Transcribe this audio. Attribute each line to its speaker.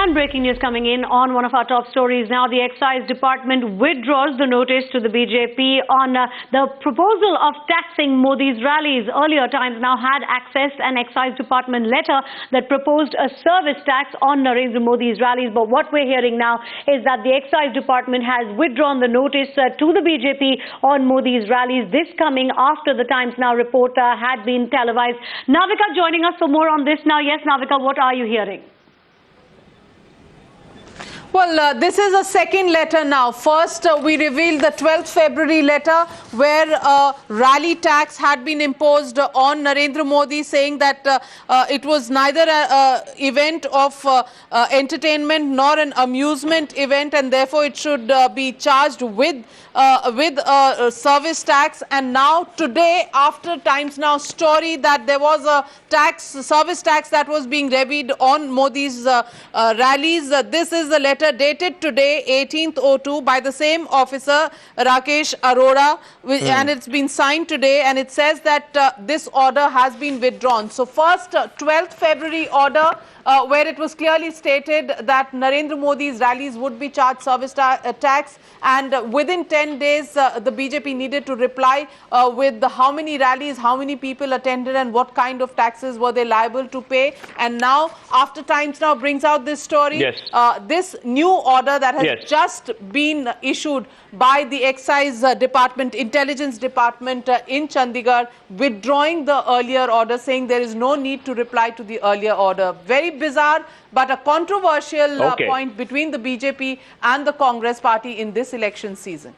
Speaker 1: And breaking news coming in on one of our top stories now. The Excise Department withdraws the notice to the BJP on the proposal of taxing Modi's rallies. Earlier Times now had accessed an Excise Department letter that proposed a service tax on Narendra Modi's rallies. But what we're hearing now is that the Excise Department has withdrawn the notice to the BJP on Modi's rallies. This coming after the Times Now report had been televised. Navika joining us for more on this now. Yes, Navika, what are you hearing?
Speaker 2: Well, this is a second letter now. First, we revealed the 12th February letter where a rally tax had been imposed on Narendra Modi, saying that it was neither an event of entertainment nor an amusement event, and therefore it should be charged with a service tax. And now today, after Times Now story that there was a service tax that was being levied on Modi's rallies, this is the letter dated today 18th02 by the same officer Rakesh Arora, and it's been signed today, and it says that this order has been withdrawn. So first 12th February order where it was clearly stated that Narendra Modi's rallies would be charged service tax, and within 10 days the BJP needed to reply with how many rallies, how many people attended, and what kind of taxes were they liable to pay. And now, after Times Now brings out this story, this new order that has just been issued by the Excise Department, Intelligence Department in Chandigarh, withdrawing the earlier order, saying there is no need to reply to the earlier order. Very bizarre, but a controversial point between the BJP and the Congress party in this election season.